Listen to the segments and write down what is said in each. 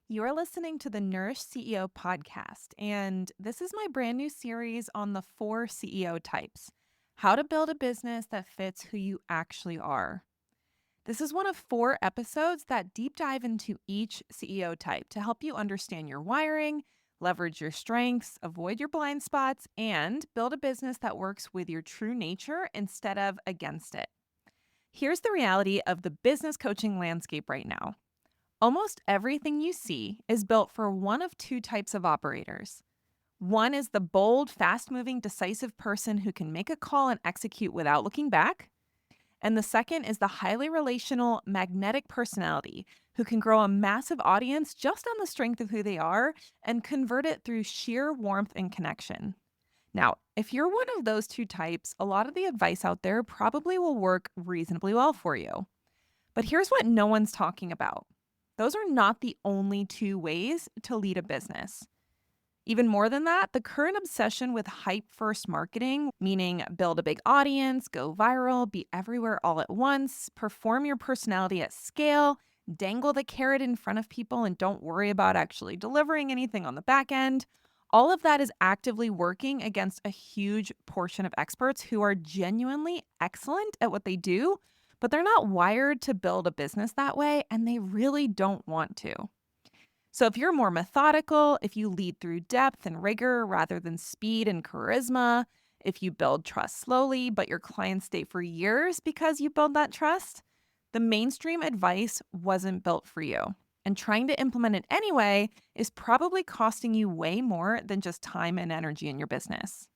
You're listening to the Nourish CEO podcast, and this is my brand new series on the 4 CEO types: how to build a business that fits who you actually are. This is one of 4 episodes that deep dive into each CEO type to help you understand your wiring, leverage your strengths, avoid your blind spots, and build a business that works with your true nature instead of against it. Here's the reality of the business coaching landscape right now. Almost everything you see is built for one of 2 types of operators. One is the bold, fast moving, decisive person who can make a call and execute without looking back. And the second is the highly relational, magnetic personality who can grow a massive audience just on the strength of who they are and convert it through sheer warmth and connection. Now, if you're one of those 2 types, a lot of the advice out there probably will work reasonably well for you. But here's what no one's talking about: those are not the only 2 ways to lead a business. Even more than that, the current obsession with hype first marketing, meaning build a big audience, go viral, be everywhere all at once, perform your personality at scale, dangle the carrot in front of people, and don't worry about actually delivering anything on the back end. All of that is actively working against a huge portion of experts who are genuinely excellent at what they do, but they're not wired to build a business that way, and they really don't want to. So, if you're more methodical, if you lead through depth and rigor rather than speed and charisma, if you build trust slowly, but your clients stay for years because you build that trust, the mainstream advice wasn't built for you. And trying to implement it anyway is probably costing you way more than just time and energy in your business.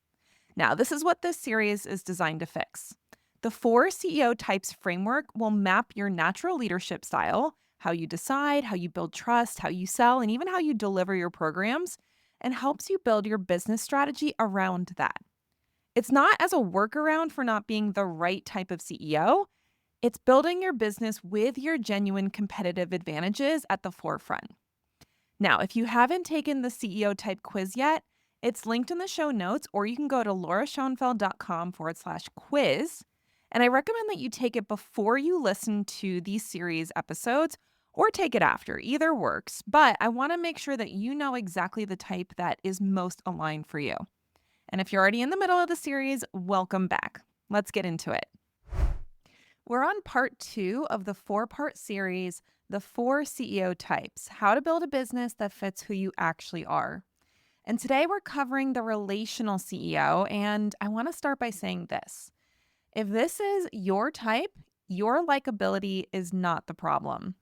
Now, this is what this series is designed to fix. The 4 CEO types framework will map your natural leadership style, how you decide, how you build trust, how you sell, and even how you deliver your programs, and helps you build your business strategy around that. It's not as a workaround for not being the right type of CEO. It's building your business with your genuine competitive advantages at the forefront. Now, if you haven't taken the CEO type quiz yet, it's linked in the show notes, or you can go to lauraschoenfeld.com/quiz. And I recommend that you take it before you listen to these series episodes or take it after. Either works, but I want to make sure that you know exactly the type that is most aligned for you. And if you're already in the middle of the series, welcome back. Let's get into it. We're on part 2 of the 4-part series, The 4 CEO Types: How to Build a Business That Fits Who You Actually Are. And today we're covering the relational CEO, and I want to start by saying this. If this is your type, your likability is not the problem.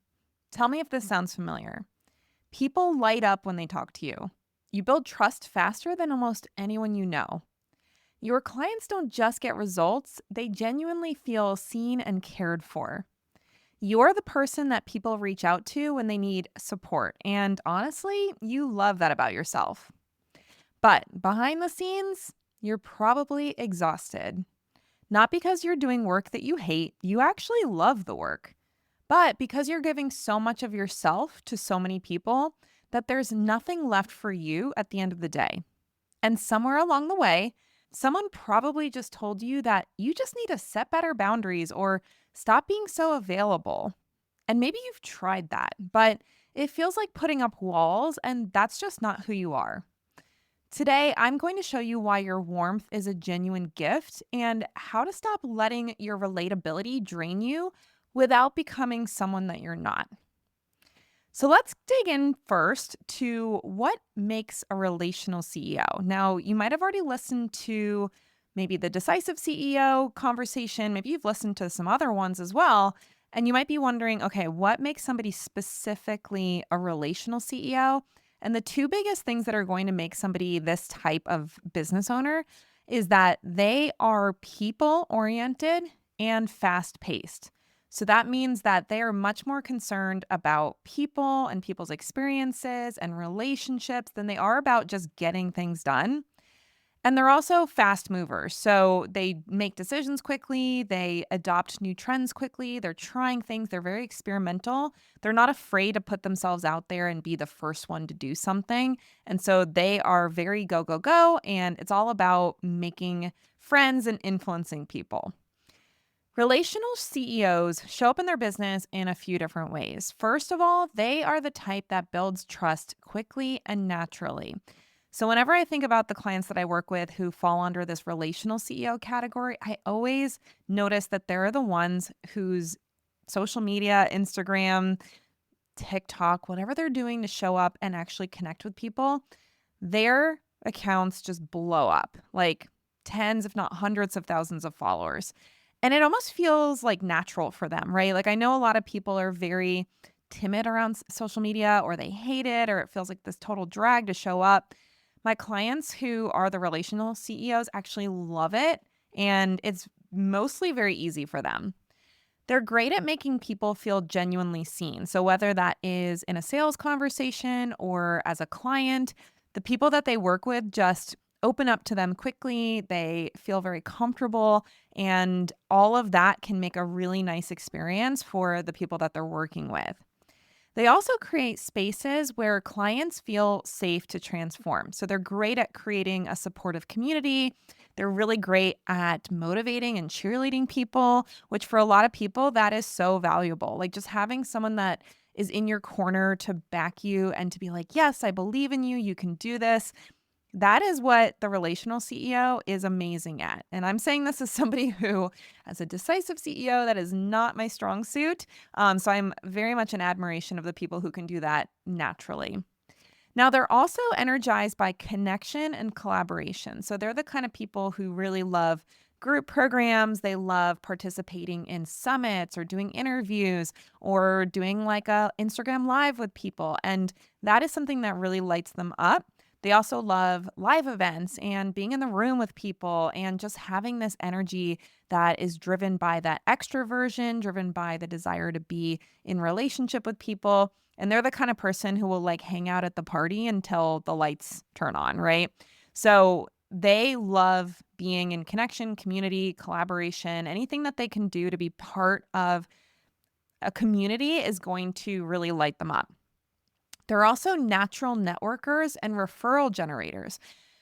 Tell me if this sounds familiar. People light up when they talk to you. You build trust faster than almost anyone you know. Your clients don't just get results, they genuinely feel seen and cared for. You're the person that people reach out to when they need support, and honestly, you love that about yourself. But behind the scenes, you're probably exhausted. Not because you're doing work that you hate, you actually love the work, but because you're giving so much of yourself to so many people that there's nothing left for you at the end of the day. And somewhere along the way, someone probably just told you that you just need to set better boundaries or stop being so available. And maybe you've tried that, but it feels like putting up walls, and that's just not who you are. Today, I'm going to show you why your warmth is a genuine gift and how to stop letting your relatability drain you without becoming someone that you're not. So let's dig in first to what makes a relational CEO. Now, you might have already listened to maybe the decisive CEO conversation. Maybe you've listened to some other ones as well. And you might be wondering, okay, what makes somebody specifically a relational CEO? And the 2 biggest things that are going to make somebody this type of business owner is that they are people oriented and fast paced. So that means that they are much more concerned about people and people's experiences and relationships than they are about just getting things done. And they're also fast movers. So they make decisions quickly, they adopt new trends quickly, they're trying things, they're very experimental. They're not afraid to put themselves out there and be the first one to do something. And so they are very go, go, go. And it's all about making friends and influencing people. Relational CEOs show up in their business in a few different ways. First of all, they are the type that builds trust quickly and naturally. So, whenever I think about the clients that I work with who fall under this relational CEO category, I always notice that they're the ones whose social media, Instagram, TikTok, whatever they're doing to show up and actually connect with people, their accounts just blow up like tens, if not hundreds of thousands of followers. And it almost feels like natural for them, right? Like I know a lot of people are very timid around social media or they hate it or it feels like this total drag to show up. My clients who are the relational CEOs actually love it and it's mostly very easy for them. They're great at making people feel genuinely seen. So, whether that is in a sales conversation or as a client, the people that they work with just open up to them quickly. They feel very comfortable, and all of that can make a really nice experience for the people that they're working with. They also create spaces where clients feel safe to transform. So they're great at creating a supportive community. They're really great at motivating and cheerleading people, which for a lot of people, that is so valuable. Like just having someone that is in your corner to back you and to be like, yes, I believe in you. You can do this. That is what the relational CEO is amazing at. And I'm saying this as somebody who, as a decisive CEO, that is not my strong suit. So I'm very much in admiration of the people who can do that naturally. Now, they're also energized by connection and collaboration. So they're the kind of people who really love group programs. They love participating in summits or doing interviews or doing like a Instagram live with people. And that is something that really lights them up. They also love live events and being in the room with people and just having this energy that is driven by that extroversion, driven by the desire to be in relationship with people. And they're the kind of person who will like hang out at the party until the lights turn on, right? So they love being in connection, community, collaboration, anything that they can do to be part of a community is going to really light them up. They're also natural networkers and referral generators.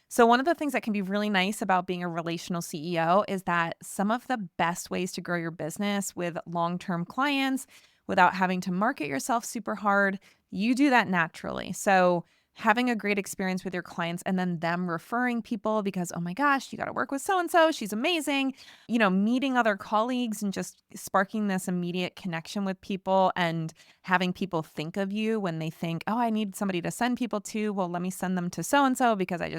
So, one of the things that can be really nice about being a relational CEO is that some of the best ways to grow your business with long term clients without having to market yourself super hard, you do that naturally. So, having a great experience with your clients and then them referring people because, oh my gosh, you got to work with so and so. She's amazing. Meeting other colleagues and just sparking this immediate connection with people and having people think of you when they think, oh, I need somebody to send people to. Well, let me send them to so and so because I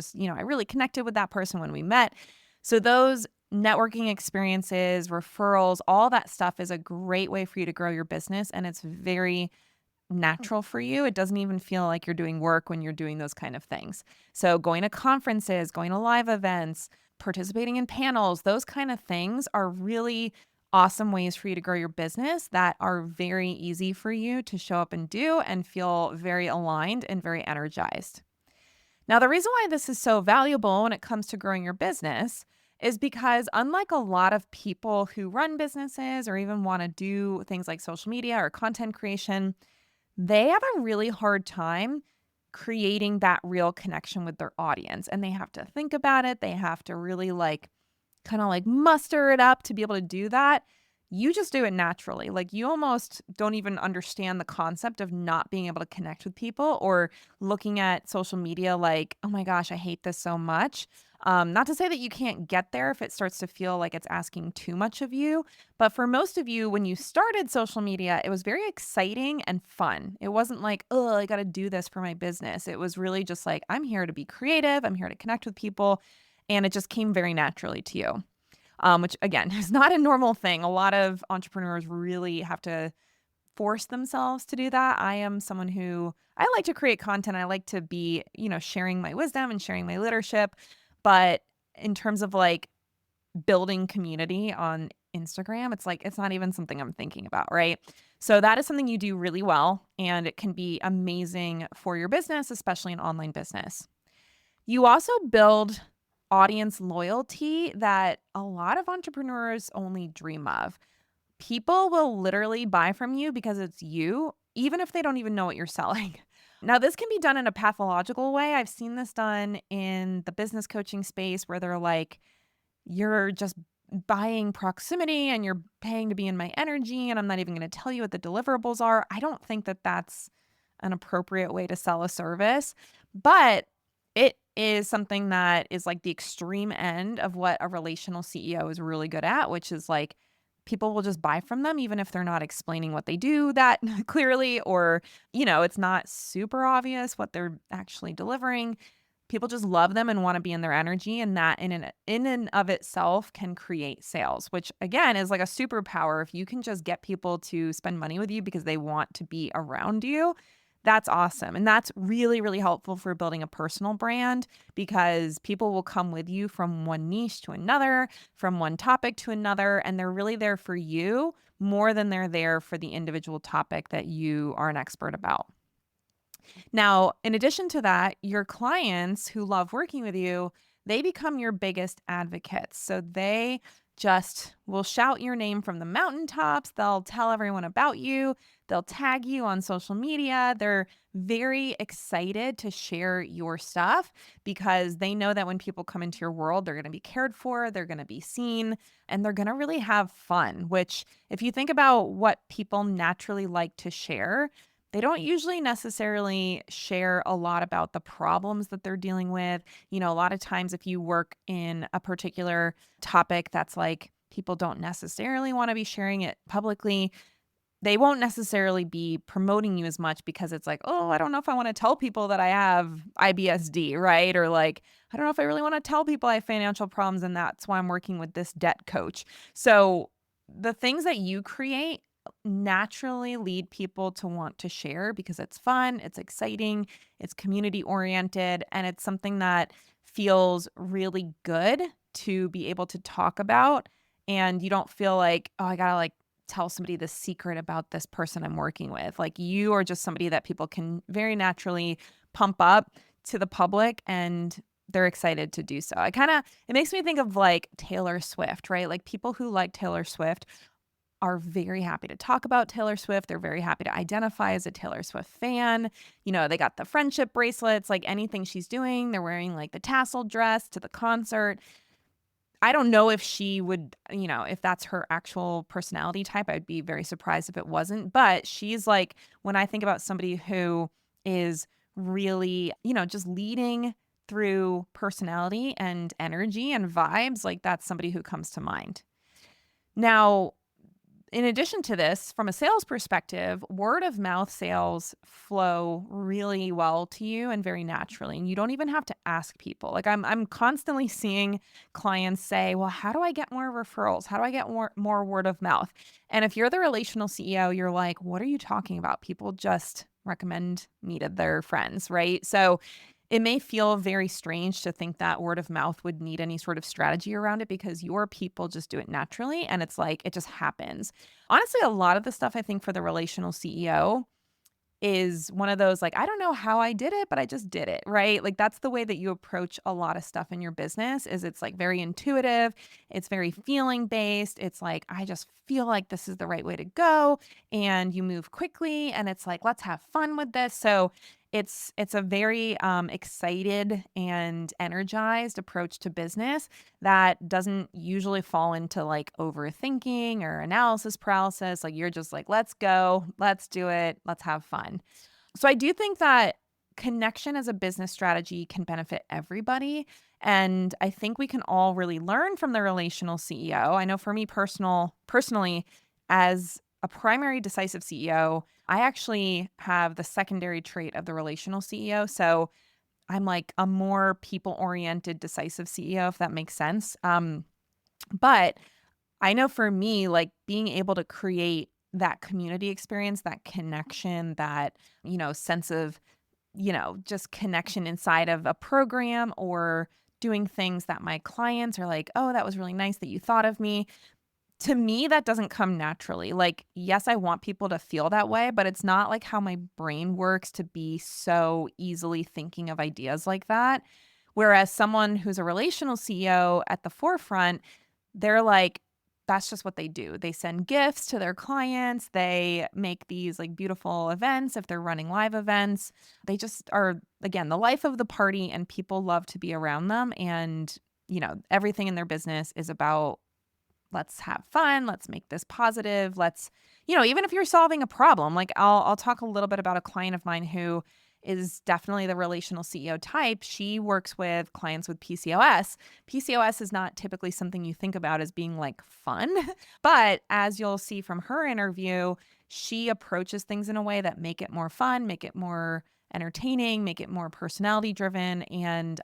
really connected with that person when we met. So, those networking experiences, referrals, all that stuff is a great way for you to grow your business. And it's very natural for you. It doesn't even feel like you're doing work when you're doing those kind of things. So going to conferences, going to live events, participating in panels, those kind of things are really awesome ways for you to grow your business that are very easy for you to show up and do and feel very aligned and very energized. Now, the reason why this is so valuable when it comes to growing your business is because unlike a lot of people who run businesses or even want to do things like social media or content creation, they have a really hard time creating that real connection with their audience. And they have to think about it. They have to really kind of muster it up to be able to do that. You just do it naturally. Like you almost don't even understand the concept of not being able to connect with people or looking at social media like, oh my gosh, I hate this so much. Not to say that you can't get there if it starts to feel like it's asking too much of you. But for most of you, when you started social media, it was very exciting and fun. It wasn't like, oh, I got to do this for my business. It was really just like, I'm here to be creative. I'm here to connect with people. And it just came very naturally to you, which again is not a normal thing. A lot of entrepreneurs really have to force themselves to do that. I am someone who I like to create content. I like to be, sharing my wisdom and sharing my leadership. But in terms of building community on Instagram, it's not even something I'm thinking about, right? So that is something you do really well, and it can be amazing for your business, especially an online business. You also build audience loyalty that a lot of entrepreneurs only dream of. People will literally buy from you because it's you, even if they don't even know what you're selling. Now, this can be done in a pathological way. I've seen this done in the business coaching space where they're like, you're just buying proximity and you're paying to be in my energy and I'm not even going to tell you what the deliverables are. I don't think that that's an appropriate way to sell a service, but it is something that is like the extreme end of what a relational CEO is really good at, which is like people will just buy from them even if they're not explaining what they do that clearly, or it's not super obvious what they're actually delivering. People just love them and want to be in their energy, and that in and of itself can create sales, which again is like a superpower. If you can just get people to spend money with you because they want to be around you, that's awesome. And that's really, really helpful for building a personal brand, because people will come with you from one niche to another, from one topic to another, and they're really there for you more than they're there for the individual topic that you are an expert about. Now, in addition to that, your clients who love working with you, they become your biggest advocates. So they just will shout your name from the mountaintops. They'll tell everyone about you. They'll tag you on social media. They're very excited to share your stuff because they know that when people come into your world, they're going to be cared for, they're going to be seen, and they're going to really have fun, which if you think about what people naturally like to share, they don't usually necessarily share a lot about the problems that they're dealing with. A lot of times if you work in a particular topic that's like people don't necessarily want to be sharing it publicly, they won't necessarily be promoting you as much because it's like, oh, I don't know if I want to tell people that I have IBSD, right? Or like, I don't know if I really want to tell people I have financial problems and that's why I'm working with this debt coach. So the things that you create naturally lead people to want to share because it's fun, it's exciting, it's community oriented, and it's something that feels really good to be able to talk about. And you don't feel like, oh, I gotta like tell somebody the secret about this person I'm working with. Like you are just somebody that people can very naturally pump up to the public and they're excited to do so. It makes me think of like Taylor Swift, right? Like people who like Taylor Swift are very happy to talk about Taylor Swift. They're very happy to identify as a Taylor Swift fan. They got the friendship bracelets, like anything she's doing. They're wearing like the tassel dress to the concert. I don't know if she would, if that's her actual personality type. I'd be very surprised if it wasn't. But she's like, when I think about somebody who is really, just leading through personality and energy and vibes, like that's somebody who comes to mind. Now, in addition to this, from a sales perspective, word of mouth sales flow really well to you and very naturally. And you don't even have to ask people. Like I'm constantly seeing clients say, well, how do I get more referrals? How do I get more word of mouth? And if you're the relational CEO, you're like, what are you talking about? People just recommend me to their friends, right? So it may feel very strange to think that word of mouth would need any sort of strategy around it because your people just do it naturally and it's like it just happens. Honestly, a lot of the stuff I think for the relational CEO is one of those like, I don't know how I did it, but I just did it, right? Like that's the way that you approach a lot of stuff in your business is it's like very intuitive, it's very feeling based. It's like I just feel like this is the right way to go and you move quickly and it's like let's have fun with this. So it's a very excited and energized approach to business that doesn't usually fall into like overthinking or analysis paralysis. Like you're just like, let's go, let's do it, let's have fun. So I do think that connection as a business strategy can benefit everybody. And I think we can all really learn from the relational CEO. I know for me personally, as a primary decisive CEO, I actually have the secondary trait of the relational CEO. So I'm like a more people-oriented decisive CEO, if that makes sense. But I know for me, like being able to create that community experience, that connection, that, sense of, just connection inside of a program or doing things that my clients are like, oh, that was really nice that you thought of me. To me, that doesn't come naturally. Like, yes, I want people to feel that way, but it's not like how my brain works to be so easily thinking of ideas like that. Whereas someone who's a relational CEO at the forefront, they're like, that's just what they do. They send gifts to their clients. They make these like beautiful events if they're running live events. They just are, again, the life of the party and people love to be around them. And, everything in their business is about let's have fun. Let's make this positive. Let's, even if you're solving a problem, like I'll talk a little bit about a client of mine who is definitely the relational CEO type. She works with clients with PCOS. PCOS is not typically something you think about as being like fun, but as you'll see from her interview, she approaches things in a way that make it more fun, make it more entertaining, make it more personality driven. And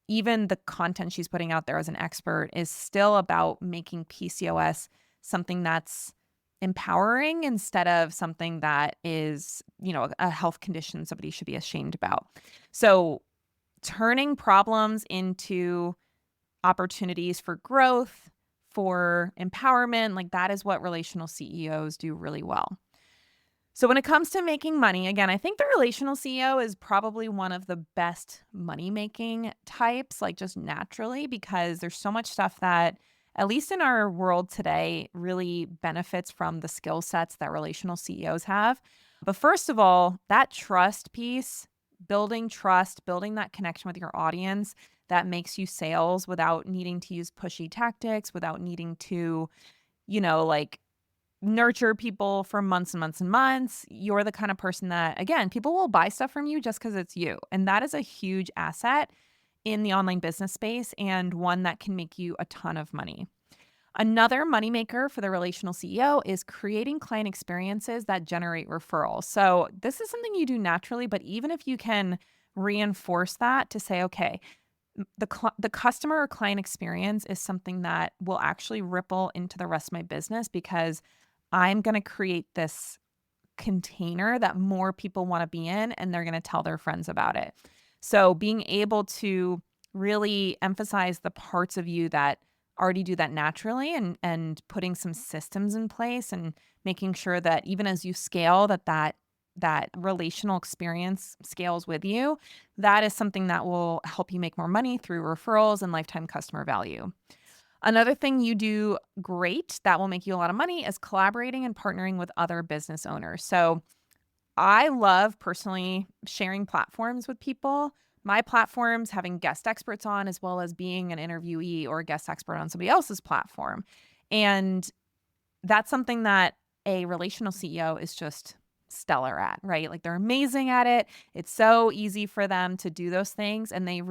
even the content she's putting out there as an expert is still about making PCOS something that's empowering instead of something that is, a health condition somebody should be ashamed about. So turning problems into opportunities for growth, for empowerment, like that is what relational CEOs do really well. So when it comes to making money, again, I think the relational CEO is probably one of the best money-making types, like just naturally, because there's so much stuff that, at least in our world today, really benefits from the skill sets that relational CEOs have. But first of all, that trust piece, building trust, building that connection with your audience that makes you sales without needing to use pushy tactics, without needing to, like nurture people for months and months and months. You're the kind of person that, again, people will buy stuff from you just because it's you. And that is a huge asset in the online business space and one that can make you a ton of money. Another moneymaker for the relational CEO is creating client experiences that generate referrals. So this is something you do naturally, but even if you can reinforce that to say, okay, the customer or client experience is something that will actually ripple into the rest of my business because I'm going to create this container that more people want to be in and they're going to tell their friends about it. So being able to really emphasize the parts of you that already do that naturally and putting some systems in place and making sure that even as you scale that relational experience scales with you, that is something that will help you make more money through referrals and lifetime customer value. Another thing you do great that will make you a lot of money is collaborating and partnering with other business owners. So I love personally sharing platforms with people. My platforms, having guest experts on, as well as being an interviewee or a guest expert on somebody else's platform. And that's something that a relational CEO is just stellar at, right? Like they're amazing at it. It's so easy for them to do those things. And they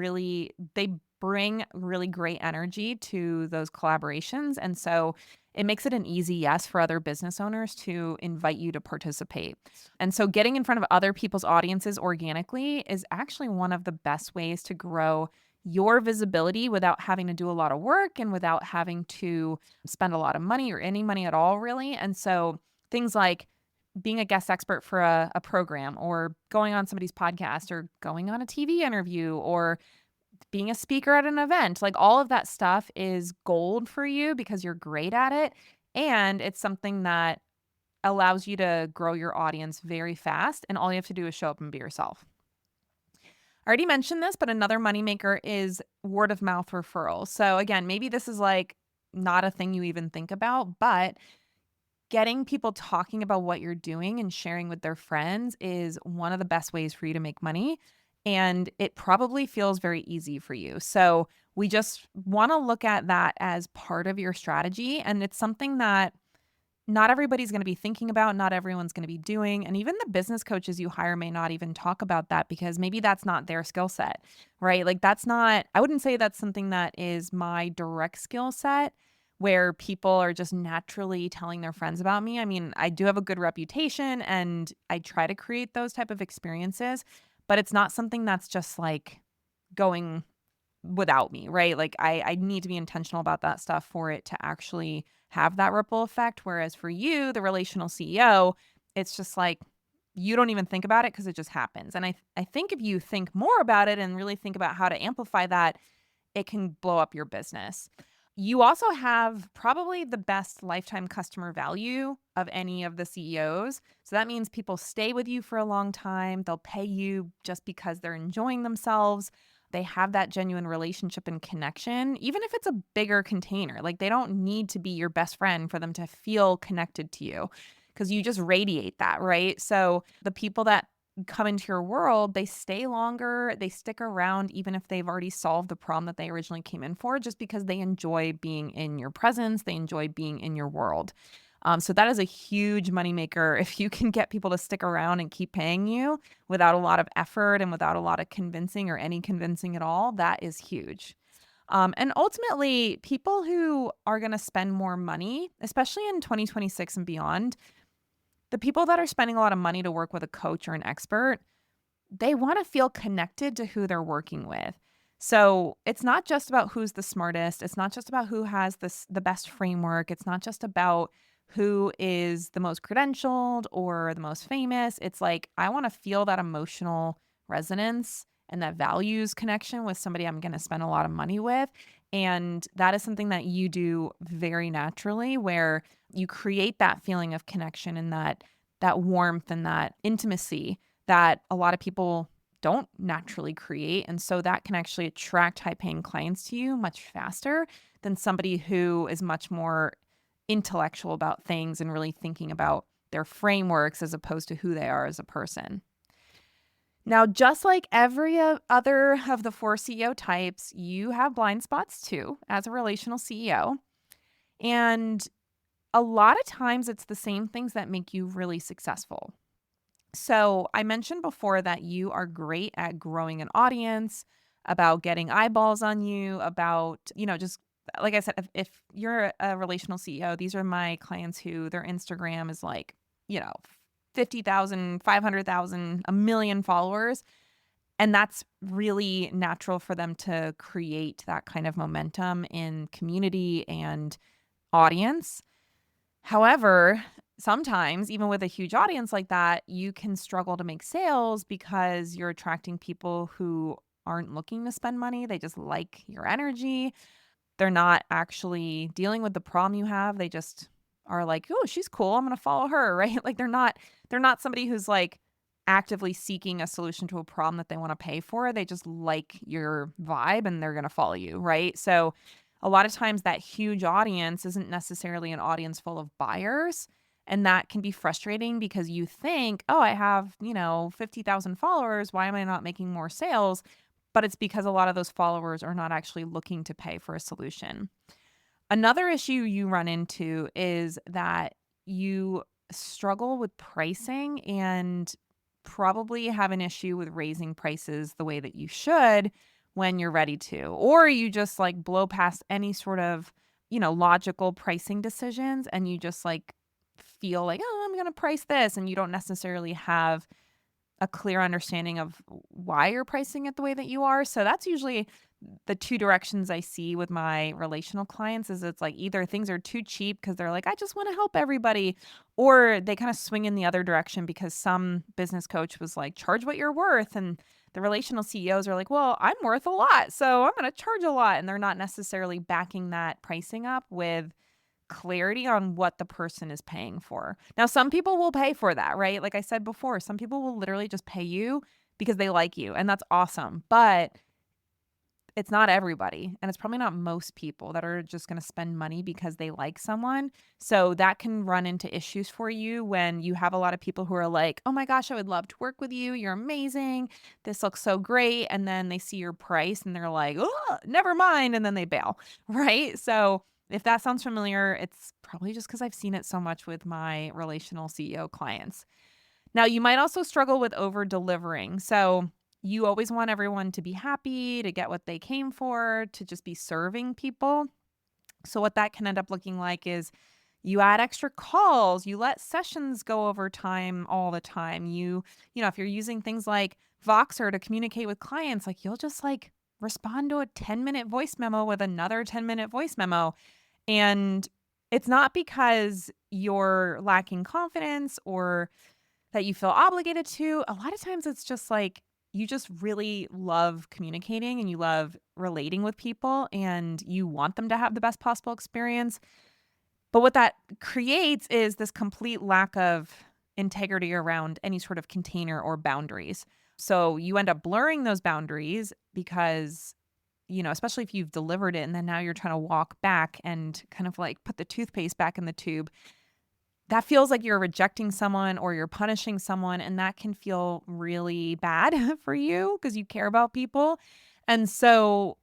bring really great energy to those collaborations. And so it makes it an easy yes for other business owners to invite you to participate. And so getting in front of other people's audiences organically is actually one of the best ways to grow your visibility without having to do a lot of work and without having to spend a lot of money or any money at all, really. And so things like being a guest expert for a program or going on somebody's podcast or going on a TV interview or being a speaker at an event, like all of that stuff is gold for you because you're great at it. And it's something that allows you to grow your audience very fast. And all you have to do is show up and be yourself. I already mentioned this, but another moneymaker is word of mouth referrals. So again, maybe this is like not a thing you even think about, but getting people talking about what you're doing and sharing with their friends is one of the best ways for you to make money. And it probably feels very easy for you. So we just want to look at that as part of your strategy. And it's something that not everybody's going to be thinking about, not everyone's going to be doing. And even the business coaches you hire may not even talk about that because maybe that's not their skill set, right? Like I wouldn't say that's something that is my direct skill set where people are just naturally telling their friends about me. I mean, I do have a good reputation and I try to create those type of experiences, but it's not something that's just like going without me, right? Like I need to be intentional about that stuff for it to actually have that ripple effect. Whereas for you, the relational CEO, it's just like you don't even think about it because it just happens. And I think if you think more about it and really think about how to amplify that, it can blow up your business. You also have probably the best lifetime customer value of any of the CEOs. So that means people stay with you for a long time. They'll pay you just because they're enjoying themselves. They have that genuine relationship and connection, even if it's a bigger container. Like they don't need to be your best friend for them to feel connected to you because you just radiate that, right? So the people that come into your world, they stay longer, they stick around even if they've already solved the problem that they originally came in for, just because they enjoy being in your presence, they enjoy being in your world. So that is a huge moneymaker. If you can get people to stick around and keep paying you without a lot of effort and without a lot of convincing or any convincing at all, that is huge. And ultimately, people who are going to spend more money, especially in 2026 and beyond, the people that are spending a lot of money to work with a coach or an expert, they want to feel connected to who they're working with. So it's not just about who's the smartest. It's not just about who has the best framework. It's not just about who is the most credentialed or the most famous. It's like, I want to feel that emotional resonance and that values connection with somebody I'm going to spend a lot of money with. And that is something that you do very naturally, where you create that feeling of connection and that warmth and that intimacy that a lot of people don't naturally create. And so that can actually attract high paying clients to you much faster than somebody who is much more intellectual about things and really thinking about their frameworks as opposed to who they are as a person. Now, just like every other of the 4 CEO types, you have blind spots too as a relational CEO. And a lot of times it's the same things that make you really successful. So I mentioned before that you are great at growing an audience, about getting eyeballs on you, about, just like I said, if you're a relational CEO, these are my clients who their Instagram is like, 50,000, 500,000, a million followers. And that's really natural for them to create that kind of momentum in community and audience. However, sometimes, even with a huge audience like that, you can struggle to make sales because you're attracting people who aren't looking to spend money. They just like your energy. They're not actually dealing with the problem you have. They just are like, "Oh, she's cool. I'm going to follow her," right? Like they're not somebody who's like actively seeking a solution to a problem that they want to pay for. They just like your vibe and they're going to follow you, right? So a lot of times that huge audience isn't necessarily an audience full of buyers. And that can be frustrating because you think, oh, I have, 50,000 followers. Why am I not making more sales? But it's because a lot of those followers are not actually looking to pay for a solution. Another issue you run into is that you struggle with pricing and probably have an issue with raising prices the way that you should when you're ready to, or you just like blow past any sort of, logical pricing decisions and you just like feel like, oh, I'm going to price this. And you don't necessarily have a clear understanding of why you're pricing it the way that you are. So that's usually the two directions I see with my relational clients is it's like either things are too cheap because they're like, I just want to help everybody, or they kind of swing in the other direction because some business coach was like, charge what you're worth. And the relational CEOs are like, well, I'm worth a lot, so I'm going to charge a lot. And they're not necessarily backing that pricing up with clarity on what the person is paying for. Now, some people will pay for that, right? Like I said before, some people will literally just pay you because they like you, and that's awesome. But it's not everybody, and it's probably not most people that are just going to spend money because they like someone. So that can run into issues for you when you have a lot of people who are like, oh my gosh, I would love to work with you. You're amazing. This looks so great. And then they see your price and they're like, oh, never mind. And then they bail, right? So if that sounds familiar, it's probably just because I've seen it so much with my relational CEO clients. Now, you might also struggle with over delivering. So you always want everyone to be happy, to get what they came for, to just be serving people. So what that can end up looking like is you add extra calls, you let sessions go over time all the time. If you're using things like Voxer to communicate with clients, like you'll just like respond to a 10-minute voice memo with another 10-minute voice memo. And it's not because you're lacking confidence or that you feel obligated to. A lot of times it's just like you just really love communicating and you love relating with people and you want them to have the best possible experience. But what that creates is this complete lack of integrity around any sort of container or boundaries. So you end up blurring those boundaries because, especially if you've delivered it and then now you're trying to walk back and kind of like put the toothpaste back in the tube. that feels like you're rejecting someone or you're punishing someone, and that can feel really bad for you because you care about people. And so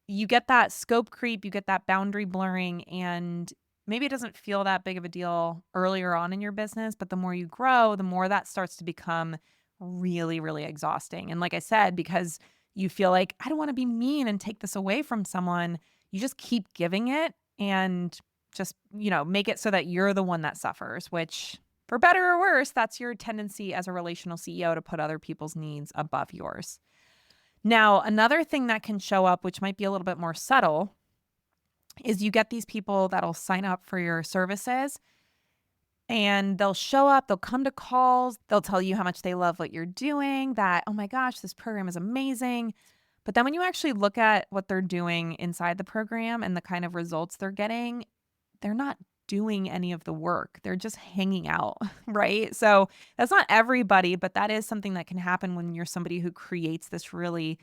you get that scope creep, you get that boundary blurring, and maybe it doesn't feel that big of a deal earlier on in your business, but the more you grow, the more that starts to become really, really exhausting. And like I said, because you feel like, I don't want to be mean and take this away from someone, you just keep giving it and just, make it so that you're the one that suffers, which for better or worse, that's your tendency as a relational CEO to put other people's needs above yours. Now, another thing that can show up, which might be a little bit more subtle, is you get these people that'll sign up for your services and they'll show up, they'll come to calls, they'll tell you how much they love what you're doing, that, oh my gosh, this program is amazing. But then when you actually look at what they're doing inside the program and the kind of results they're getting, they're not doing any of the work. They're just hanging out, right? So that's not everybody, but that is something that can happen when you're somebody who creates this really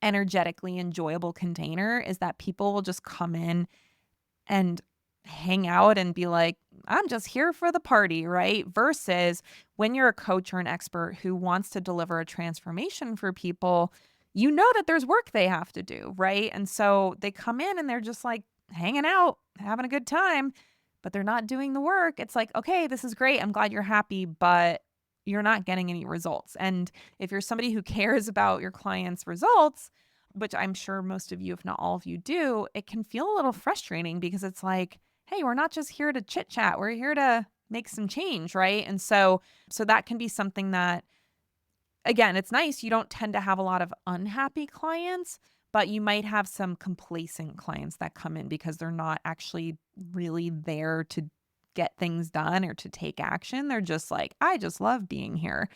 energetically enjoyable container, is that people will just come in and hang out and be like, I'm just here for the party, right? Versus when you're a coach or an expert who wants to deliver a transformation for people, you know that there's work they have to do, right? And so they come in and they're just like hanging out, having a good time, but they're not doing the work. It's like, okay, this is great. I'm glad you're happy, but you're not getting any results. And if you're somebody who cares about your clients' results, which I'm sure most of you, if not all of you, do, it can feel a little frustrating because it's like, hey, we're not just here to chit chat. We're here to make some change, right? And so that can be something that, again, it's nice. You don't tend to have a lot of unhappy clients, but you might have some complacent clients that come in because they're not actually really there to get things done or to take action. They're just like, I just love being here.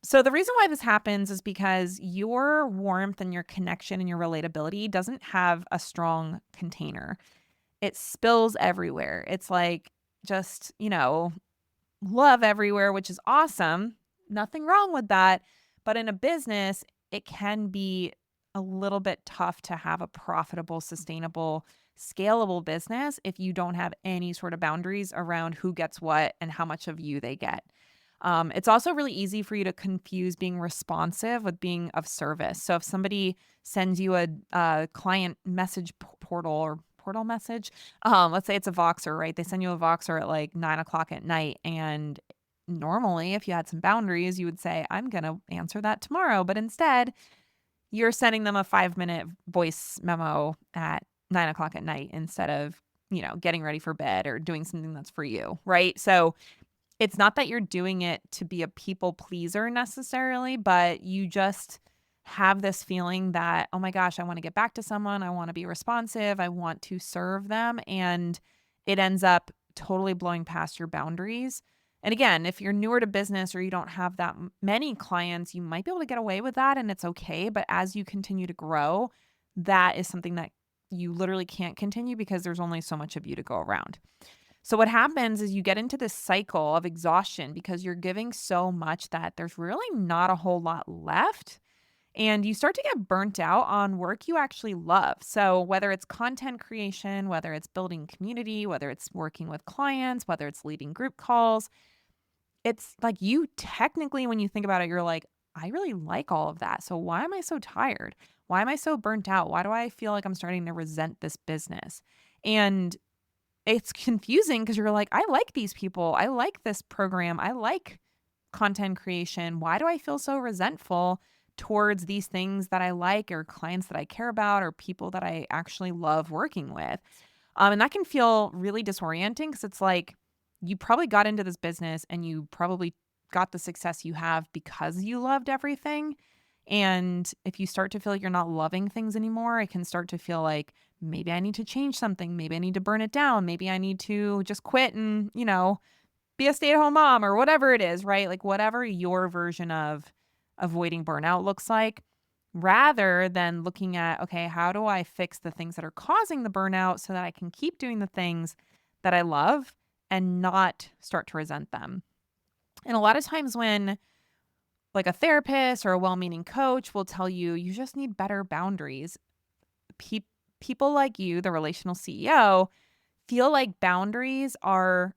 So the reason why this happens is because your warmth and your connection and your relatability doesn't have a strong container. It spills everywhere. It's like just, love everywhere, which is awesome. Nothing wrong with that. But in a business, it can be a little bit tough to have a profitable, sustainable, scalable business if you don't have any sort of boundaries around who gets what and how much of you they get. It's also really easy for you to confuse being responsive with being of service. So if somebody sends you a client message portal or portal message, let's say it's a Voxer, right? They send you a Voxer at like 9 o'clock at night. And normally, if you had some boundaries, you would say, I'm going to answer that tomorrow. But instead, you're sending them a 5-minute voice memo at 9 o'clock at night instead of, getting ready for bed or doing something that's for you, right? So it's not that you're doing it to be a people pleaser necessarily, but you just have this feeling that, oh my gosh, I want to get back to someone. I want to be responsive. I want to serve them. And it ends up totally blowing past your boundaries. And again, if you're newer to business or you don't have that many clients, you might be able to get away with that and it's okay. But as you continue to grow, that is something that you literally can't continue because there's only so much of you to go around. So what happens is you get into this cycle of exhaustion because you're giving so much that there's really not a whole lot left. And you start to get burnt out on work you actually love. So whether it's content creation, whether it's building community, whether it's working with clients, whether it's leading group calls, it's like you technically, when you think about it, you're like, I really like all of that. So why am I so tired? Why am I so burnt out? Why do I feel like I'm starting to resent this business? And it's confusing because you're like, I like these people. I like this program. I like content creation. Why do I feel so resentful towards these things that I like or clients that I care about or people that I actually love working with? And that can feel really disorienting because it's like you probably got into this business and you probably got the success you have because you loved everything. And if you start to feel like you're not loving things anymore, it can start to feel like maybe I need to change something. Maybe I need to burn it down. Maybe I need to just quit and, be a stay-at-home mom or whatever it is, right? Like whatever your version of avoiding burnout looks like, rather than looking at, okay, how do I fix the things that are causing the burnout so that I can keep doing the things that I love and not start to resent them. And a lot of times when like a therapist or a well-meaning coach will tell you, you just need better boundaries. People like you, the relational CEO, feel like boundaries are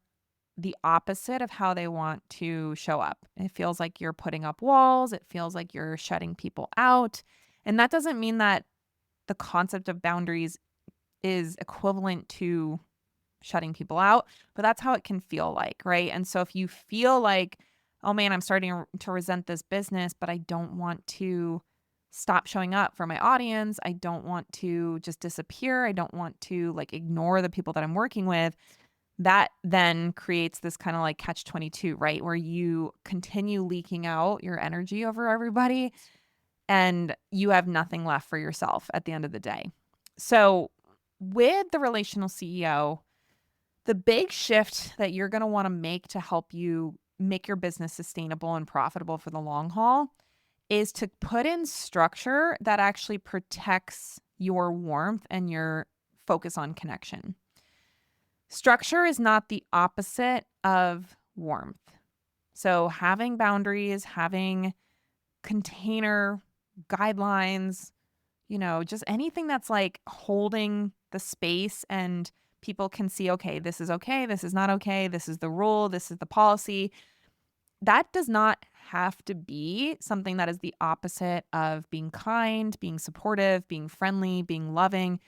the opposite of how they want to show up. It feels like you're putting up walls. It feels like you're shutting people out. And that doesn't mean that the concept of boundaries is equivalent to shutting people out, but that's how it can feel like, right? And so if you feel like, oh man, I'm starting to resent this business, but I don't want to stop showing up for my audience. I don't want to just disappear. I don't want to like ignore the people that I'm working with. That then creates this kind of like catch 22, right? Where you continue leaking out your energy over everybody and you have nothing left for yourself at the end of the day. So with the relational CEO, the big shift that you're going to want to make to help you make your business sustainable and profitable for the long haul is to put in structure that actually protects your warmth and your focus on connection. Structure is not the opposite of warmth. So having boundaries, having container guidelines, just anything that's like holding the space and people can see, okay, this is not okay, this is the rule, this is the policy. That does not have to be something that is the opposite of being kind, being supportive, being friendly, being loving.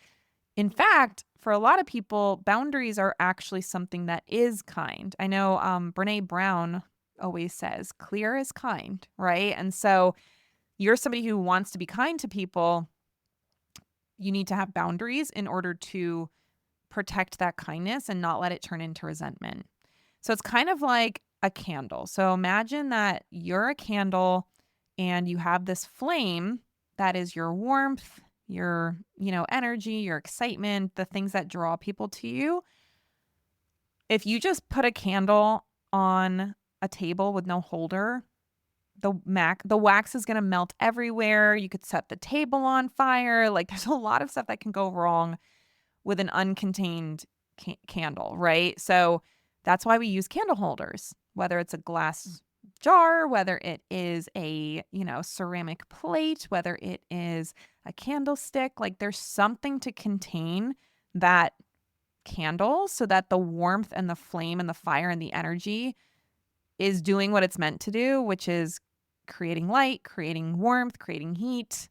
In fact, for a lot of people, boundaries are actually something that is kind. I know Brene Brown always says, clear is kind, right? And so you're somebody who wants to be kind to people. You need to have boundaries in order to protect that kindness and not let it turn into resentment. So it's kind of like a candle. So imagine that you're a candle and you have this flame that is your warmth, your, energy, your excitement, the things that draw people to you. If you just put a candle on a table with no holder, the wax is going to melt everywhere. You could set the table on fire. Like there's a lot of stuff that can go wrong with an uncontained candle, right? So that's why we use candle holders, whether it's a glass jar, whether it is a, ceramic plate, whether it is a candlestick, like there's something to contain that candle so that the warmth and the flame and the fire and the energy is doing what it's meant to do, which is creating light, creating warmth, creating heat,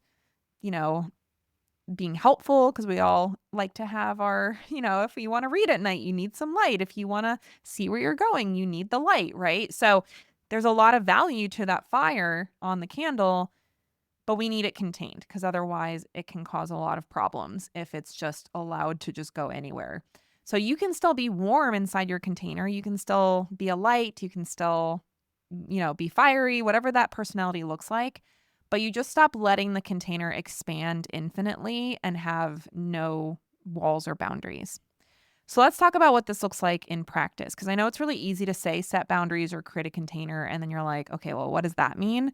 being helpful, because we all like to have our, if you want to read at night, you need some light. If you want to see where you're going, you need the light, right? So there's a lot of value to that fire on the candle, but we need it contained because otherwise it can cause a lot of problems if it's just allowed to just go anywhere. So you can still be warm inside your container. You can still be a light. You can still, be fiery, whatever that personality looks like. But you just stop letting the container expand infinitely and have no walls or boundaries. So let's talk about what this looks like in practice, because I know it's really easy to say set boundaries or create a container, and then you're like, okay, well, what does that mean?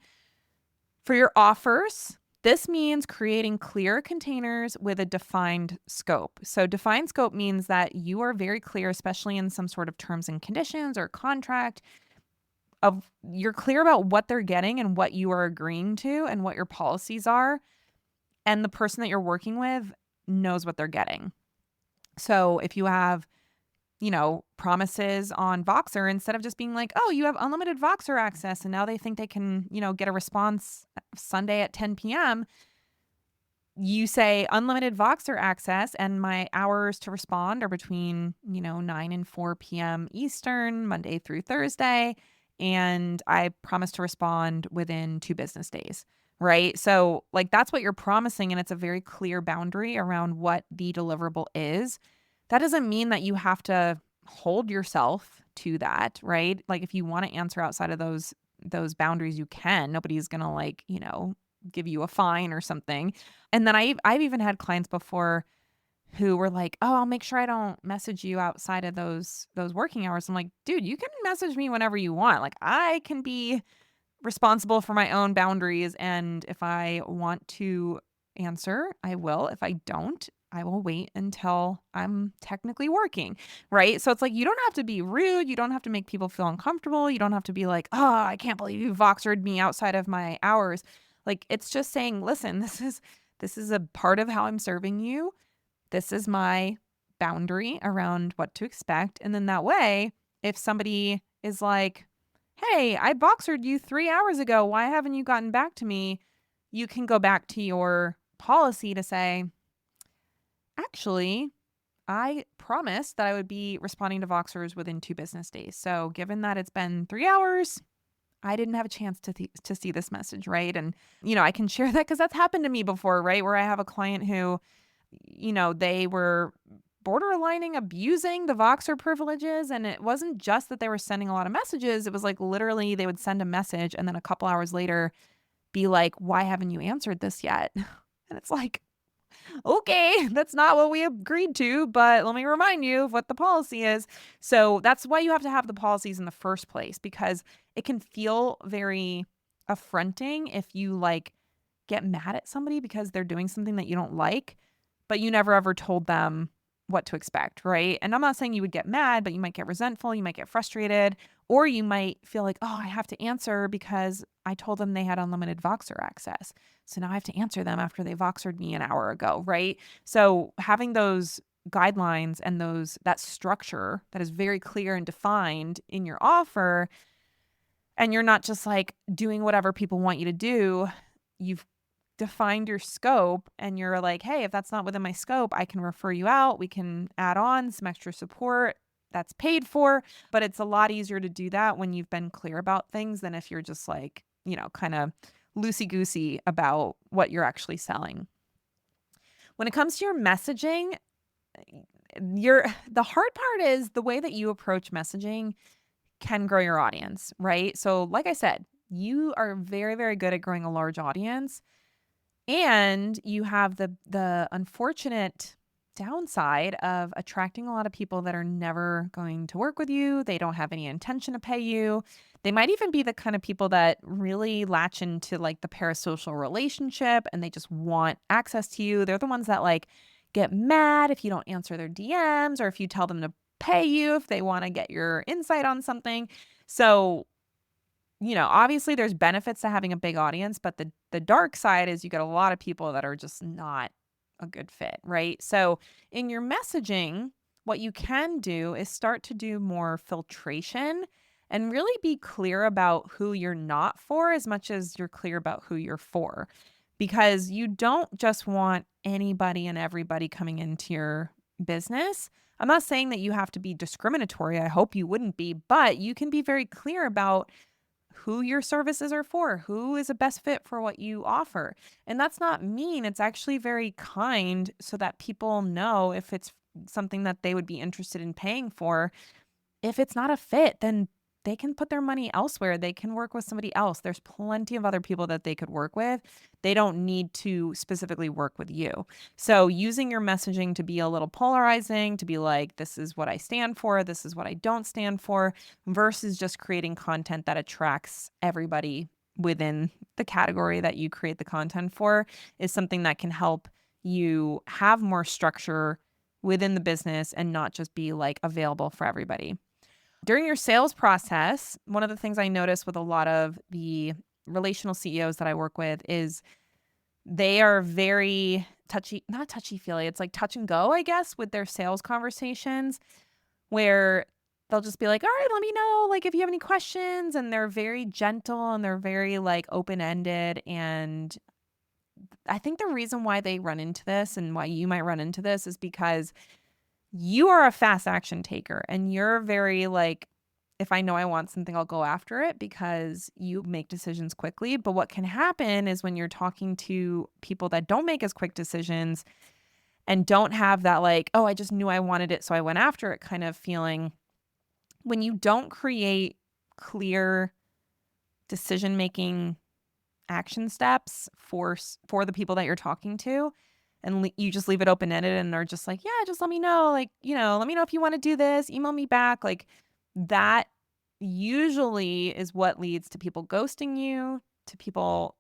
For your offers, this means creating clear containers with a defined scope. So defined scope means that you are very clear, especially in some sort of terms and conditions or contract, you're clear about what they're getting and what you are agreeing to and what your policies are. And the person that you're working with knows what they're getting. So if you have, promises on Voxer, instead of just being like, oh, you have unlimited Voxer access, and now they think they can, get a response Sunday at 10 p.m., you say unlimited Voxer access, and my hours to respond are between, 9 and 4 p.m. Eastern, Monday through Thursday. And I promise to respond within 2 business days, right? So like that's what you're promising. And it's a very clear boundary around what the deliverable is. That doesn't mean that you have to hold yourself to that, right? Like if you want to answer outside of those boundaries, you can. Nobody's going to give you a fine or something. And then I've even had clients before who were like, oh, I'll make sure I don't message you outside of those working hours. I'm like, dude, you can message me whenever you want. Like I can be responsible for my own boundaries. And if I want to answer, I will. If I don't, I will wait until I'm technically working, right? So it's like, you don't have to be rude. You don't have to make people feel uncomfortable. You don't have to be like, oh, I can't believe you Voxered me outside of my hours. Like it's just saying, listen, this is a part of how I'm serving you. This is my boundary around what to expect. And then that way, If somebody is like, hey, I Voxered you 3 hours ago. Why haven't you gotten back to me? You can go back to your policy to say, actually, I promised that I would be responding to Voxers within 2 business days. So given that it's been 3 hours, I didn't have a chance to see this message, right? And, I can share that because that's happened to me before, right? Where I have a client who, they were borderlining abusing the Voxer privileges. And it wasn't just that they were sending a lot of messages. It was like literally they would send a message and then a couple hours later be like, why haven't you answered this yet? And it's like, okay, that's not what we agreed to, but let me remind you of what the policy is. So that's why you have to have the policies in the first place, because it can feel very affronting if you like get mad at somebody because they're doing something that you don't like, but you never ever told them what to expect, right? And I'm not saying you would get mad, but you might get resentful, you might get frustrated, or you might feel like, oh, I have to answer because I told them they had unlimited Voxer access. So now I have to answer them after they Voxered me an hour ago, right? So having those guidelines and that structure that is very clear and defined in your offer, and you're not just like doing whatever people want you to do, you've defined your scope and you're like, hey, if that's not within my scope, I can refer you out. We can add on some extra support that's paid for. But it's a lot easier to do that when you've been clear about things than if you're just like, kind of loosey-goosey about what you're actually selling. When it comes to your messaging, the hard part is the way that you approach messaging can grow your audience, right? So like I said, you are very, very good at growing a large audience. And you have the unfortunate downside of attracting a lot of people that are never going to work with you. They don't have any intention to pay you. They might even be the kind of people that really latch into like the parasocial relationship and they just want access to you. They're the ones that like get mad if you don't answer their DMs or if you tell them to pay you if they want to get your insight on something. So obviously there's benefits to having a big audience, but the dark side is you get a lot of people that are just not a good fit, right? So in your messaging, what you can do is start to do more filtration and really be clear about who you're not for as much as you're clear about who you're for. Because you don't just want anybody and everybody coming into your business. I'm not saying that you have to be discriminatory. I hope you wouldn't be, but you can be very clear about who your services are for, who is a best fit for what you offer. And that's not mean. It's actually very kind so that people know if it's something that they would be interested in paying for. If it's not a fit, then they can put their money elsewhere. They can work with somebody else. There's plenty of other people that they could work with. They don't need to specifically work with you. So using your messaging to be a little polarizing, to be like, this is what I stand for, this is what I don't stand for, versus just creating content that attracts everybody within the category that you create the content for is something that can help you have more structure within the business and not just be like available for everybody. During your sales process, one of the things I notice with a lot of the relational CEOs that I work with is they are very not touchy-feely. It's like touch and go, I guess, with their sales conversations where they'll just be like, all right, let me know like if you have any questions. And they're very gentle and they're very like open-ended. And I think the reason why they run into this and why you might run into this is because you are a fast action taker and you're very like, if I know I want something, I'll go after it because you make decisions quickly. But what can happen is when you're talking to people that don't make as quick decisions and don't have that like, oh, I just knew I wanted it, so I went after it kind of feeling, when you don't create clear decision-making action steps for the people that you're talking to, and you just leave it open-ended and are just like, yeah, just let me know. Like, let me know if you want to do this. Email me back. Like that usually is what leads to people ghosting you, to people,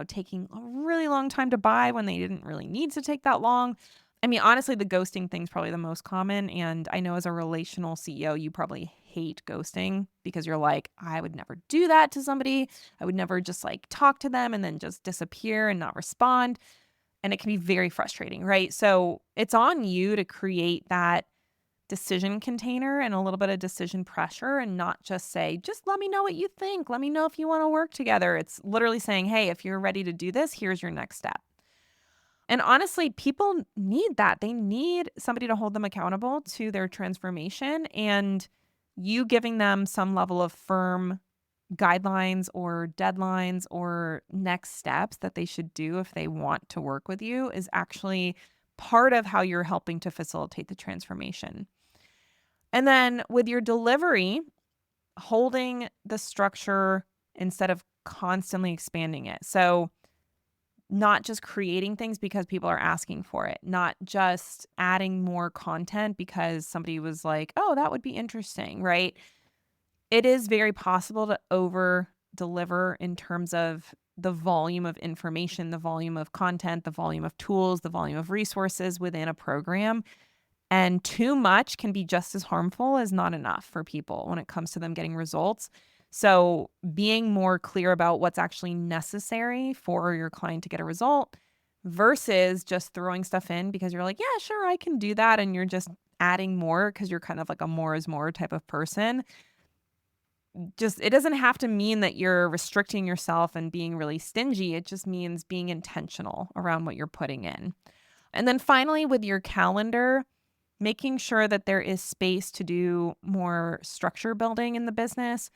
taking a really long time to buy when they didn't really need to take that long. I mean, honestly, the ghosting thing's probably the most common. And I know as a relational CEO, you probably hate ghosting because you're like, I would never do that to somebody. I would never just like talk to them and then just disappear and not respond. And it can be very frustrating, right? So it's on you to create that decision container and a little bit of decision pressure, and not just say, just let me know what you think. Let me know if you want to work together. It's literally saying, hey, if you're ready to do this, here's your next step. And honestly, people need that. They need somebody to hold them accountable to their transformation, and you giving them some level of firm guidelines or deadlines or next steps that they should do if they want to work with you is actually part of how you're helping to facilitate the transformation. And then with your delivery, holding the structure instead of constantly expanding it. So not just creating things because people are asking for it, not just adding more content because somebody was like, oh, that would be interesting, right? It is very possible to over deliver in terms of the volume of information, the volume of content, the volume of tools, the volume of resources within a program. And too much can be just as harmful as not enough for people when it comes to them getting results. So being more clear about what's actually necessary for your client to get a result versus just throwing stuff in because you're like, yeah, sure, I can do that. And you're just adding more because you're kind of like a more is more type of person. Just, it doesn't have to mean that you're restricting yourself and being really stingy. It just means being intentional around what you're putting in. And then finally, with your calendar, making sure that there is space to do more structure building in the business.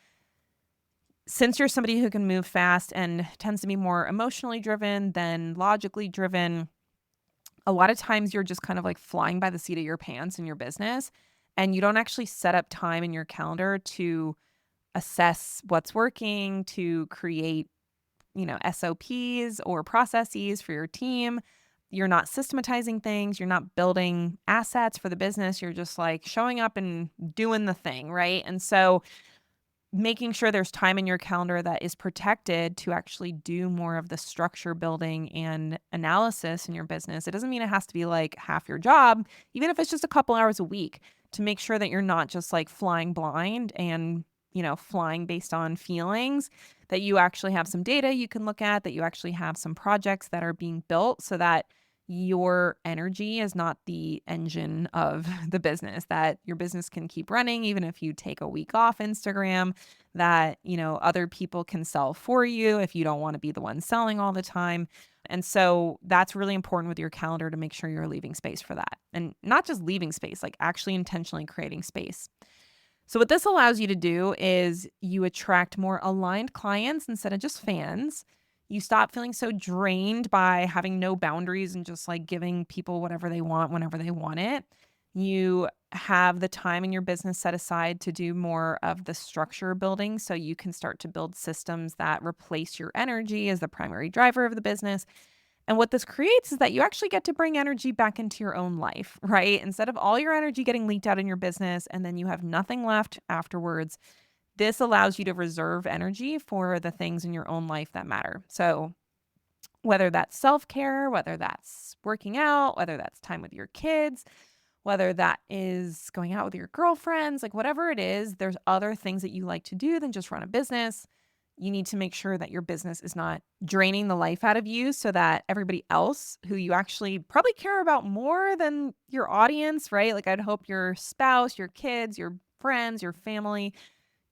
Since you're somebody who can move fast and tends to be more emotionally driven than logically driven, a lot of times you're just kind of like flying by the seat of your pants in your business, and you don't actually set up time in your calendar to assess what's working, to create, SOPs or processes for your team. You're not systematizing things. You're not building assets for the business. You're just like showing up and doing the thing, right? And so making sure there's time in your calendar that is protected to actually do more of the structure building and analysis in your business. It doesn't mean it has to be like half your job, even if it's just a couple hours a week, to make sure that you're not just like flying blind and, flying based on feelings, that you actually have some data you can look at, that you actually have some projects that are being built so that your energy is not the engine of the business, that your business can keep running even if you take a week off Instagram, that, other people can sell for you if you don't want to be the one selling all the time. And so that's really important with your calendar to make sure you're leaving space for that. And not just leaving space, like actually intentionally creating space. So what this allows you to do is you attract more aligned clients instead of just fans. You stop feeling so drained by having no boundaries and just like giving people whatever they want whenever they want it. You have the time in your business set aside to do more of the structure building so you can start to build systems that replace your energy as the primary driver of the business. And what this creates is that you actually get to bring energy back into your own life, right? Instead of all your energy getting leaked out in your business and then you have nothing left afterwards, this allows you to reserve energy for the things in your own life that matter. So whether that's self-care, whether that's working out, whether that's time with your kids, whether that is going out with your girlfriends, like whatever it is, there's other things that you like to do than just run a business. You need to make sure that your business is not draining the life out of you so that everybody else who you actually probably care about more than your audience, right? Like I'd hope your spouse, your kids, your friends, your family,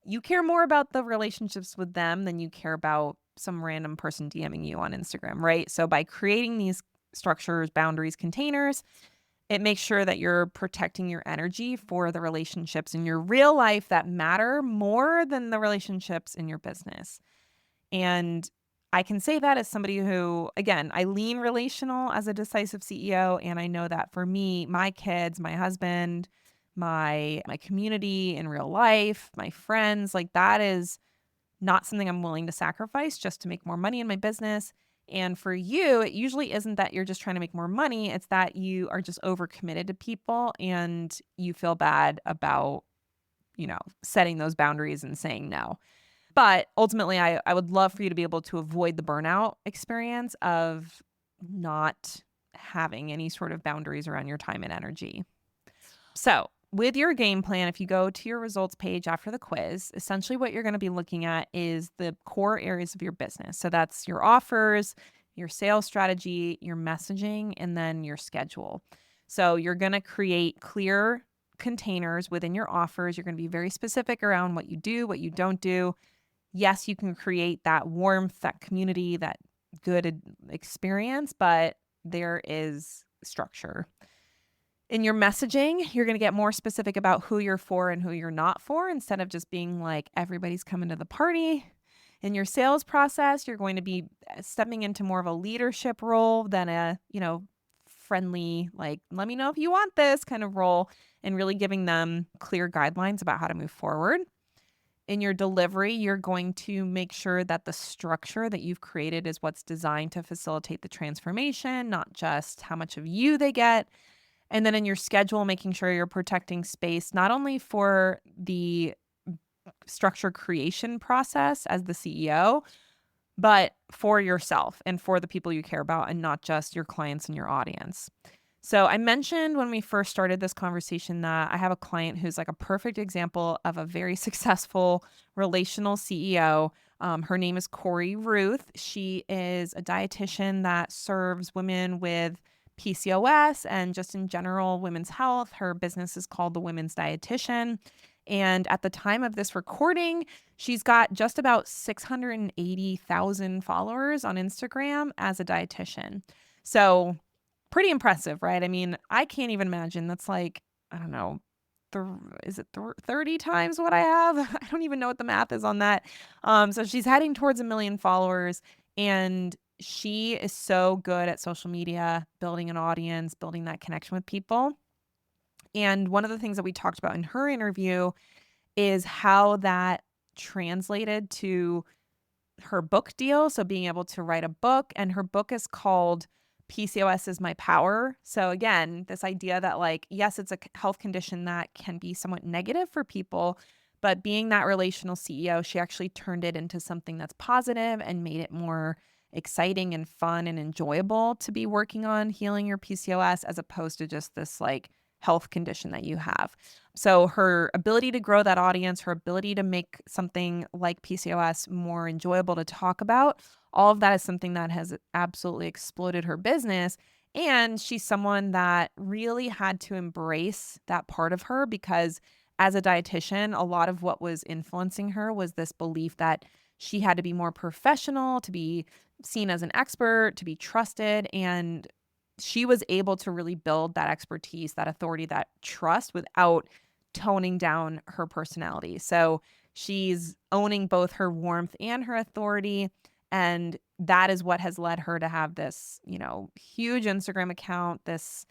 you care more about the relationships with them than you care about some random person DMing you on Instagram, right? So by creating these structures, boundaries, containers, it makes sure that you're protecting your energy for the relationships in your real life that matter more than the relationships in your business. And I can say that as somebody who, again, I lean relational as a decisive CEO. And I know that for me, my kids, my husband, my community in real life, my friends, like that is not something I'm willing to sacrifice just to make more money in my business. And for you, it usually isn't that you're just trying to make more money. It's that you are just overcommitted to people and you feel bad about, setting those boundaries and saying no. But ultimately, I would love for you to be able to avoid the burnout experience of not having any sort of boundaries around your time and energy. So with your game plan, if you go to your results page after the quiz, essentially what you're going to be looking at is the core areas of your business. So that's your offers, your sales strategy, your messaging, and then your schedule. So you're going to create clear containers within your offers. You're going to be very specific around what you do, what you don't do. Yes, you can create that warmth, that community, that good experience, but there is structure. In your messaging, you're going to get more specific about who you're for and who you're not for, instead of just being like, everybody's coming to the party. In your sales process, you're going to be stepping into more of a leadership role than a, friendly, like, let me know if you want this kind of role, and really giving them clear guidelines about how to move forward. In your delivery, you're going to make sure that the structure that you've created is what's designed to facilitate the transformation, not just how much of you they get. And then in your schedule, making sure you're protecting space, not only for the structure creation process as the CEO, but for yourself and for the people you care about, and not just your clients and your audience. So I mentioned when we first started this conversation that I have a client who's like a perfect example of a very successful relational CEO. Her name is Cory Ruth. She is a dietitian that serves women with PCOS and just in general women's health. Her business is called the Women's Dietitian. And at the time of this recording, she's got just about 680,000 followers on Instagram as a dietitian. So pretty impressive, right? I mean, I can't even imagine. That's like, I don't know, is it 30 times what I have? I don't even know what the math is on that. So she's heading towards 1 million followers, and she is so good at social media, building an audience, building that connection with people. And one of the things that we talked about in her interview is how that translated to her book deal. So being able to write a book, and her book is called PCOS is My Power. So again, this idea that like, yes, it's a health condition that can be somewhat negative for people, but being that relational CEO, she actually turned it into something that's positive and made it more exciting and fun and enjoyable to be working on healing your PCOS, as opposed to just this like health condition that you have. So her ability to grow that audience, her ability to make something like PCOS more enjoyable to talk about, all of that is something that has absolutely exploded her business. And she's someone that really had to embrace that part of her, because as a dietitian, a lot of what was influencing her was this belief that she had to be more professional, to be seen as an expert, to be trusted. And she was able to really build that expertise, that authority, that trust without toning down her personality. So she's owning both her warmth and her authority. And that is what has led her to have this, huge Instagram account, this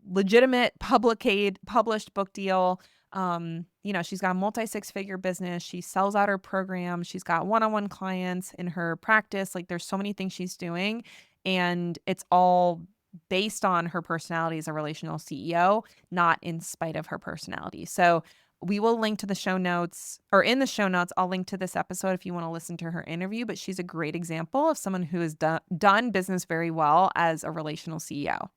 legitimate published book deal. She's got a multi-6-figure business. She sells out her program. She's got one-on-one clients in her practice. Like, there's so many things she's doing, and it's all based on her personality as a relational CEO, not in spite of her personality. So we will link to the show notes, or in the show notes, I'll link to this episode if you want to listen to her interview. But she's a great example of someone who has done business very well as a relational CEO.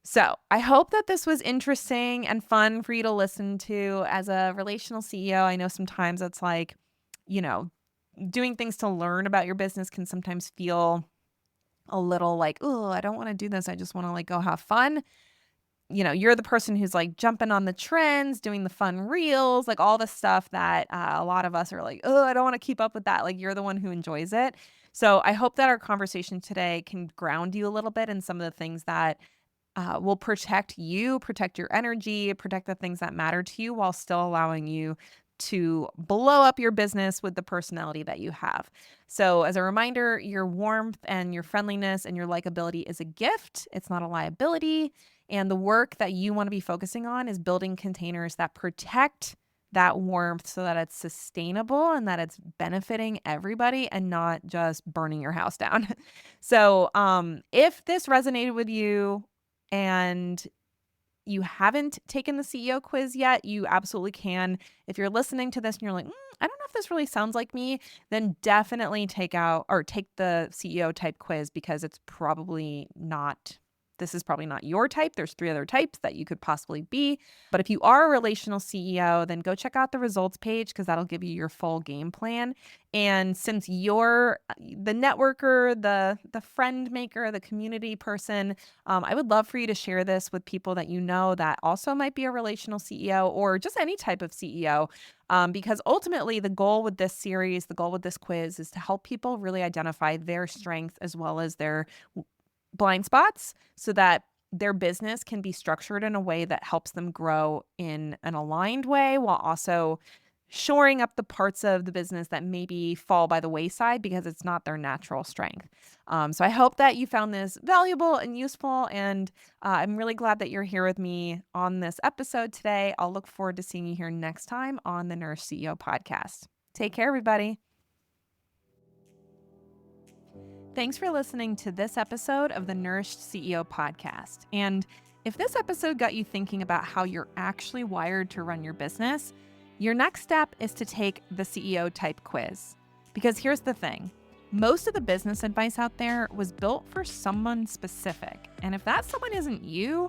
So I hope that this was interesting and fun for you to listen to as a relational CEO. I know sometimes it's like, doing things to learn about your business can sometimes feel a little like, oh, I don't want to do this. I just want to like go have fun. You're the person who's like jumping on the trends, doing the fun reels, like all the stuff that a lot of us are like, oh, I don't want to keep up with that. Like, you're the one who enjoys it. So I hope that our conversation today can ground you a little bit in some of the things that will protect you, protect your energy, protect the things that matter to you, while still allowing you to blow up your business with the personality that you have. So as a reminder, your warmth and your friendliness and your likability is a gift. It's not a liability. And the work that you want to be focusing on is building containers that protect that warmth so that it's sustainable and that it's benefiting everybody and not just burning your house down. So if this resonated with you and you haven't taken the CEO quiz yet, you absolutely can. If you're listening to this and you're like, I don't know if this really sounds like me, then definitely take the CEO type quiz, because it's probably not this is probably not your type. There's 3 other types that you could possibly be. But if you are a relational CEO, then go check out the results page because that'll give you your full game plan. And since you're the networker, the friend maker, the community person, I would love for you to share this with people that you know that also might be a relational CEO or just any type of CEO. Because ultimately, the goal with this series, the goal with this quiz is to help people really identify their strengths as well as their blind spots so that their business can be structured in a way that helps them grow in an aligned way while also shoring up the parts of the business that maybe fall by the wayside because it's not their natural strength. So I hope that you found this valuable and useful, and I'm really glad that you're here with me on this episode today. I'll look forward to seeing you here next time on the Nourished CEO podcast. Take care, everybody. Thanks for listening to this episode of the Nourished CEO podcast. And if this episode got you thinking about how you're actually wired to run your business, your next step is to take the CEO type quiz. Because here's the thing, most of the business advice out there was built for someone specific. And if that someone isn't you,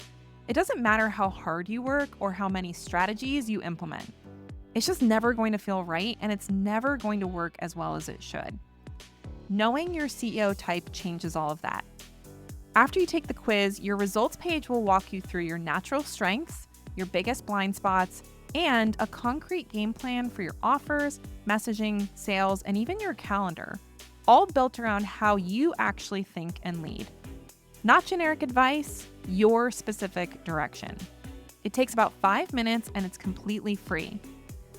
it doesn't matter how hard you work or how many strategies you implement. It's just never going to feel right, and it's never going to work as well as it should. Knowing your CEO type changes all of that. After you take the quiz, your results page will walk you through your natural strengths, your biggest blind spots, and a concrete game plan for your offers, messaging, sales, and even your calendar, all built around how you actually think and lead. Not generic advice, your specific direction. It takes about 5 minutes and it's completely free.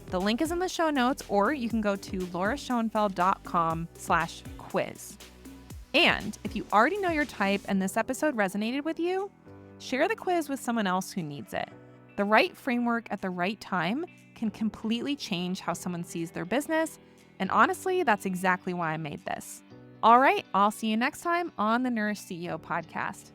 The link is in the show notes, or you can go to lauraschoenfeld.com/quiz. And if you already know your type and this episode resonated with you, share the quiz with someone else who needs it. The right framework at the right time can completely change how someone sees their business. And honestly, that's exactly why I made this. All right, I'll see you next time on the Nourished CEO podcast.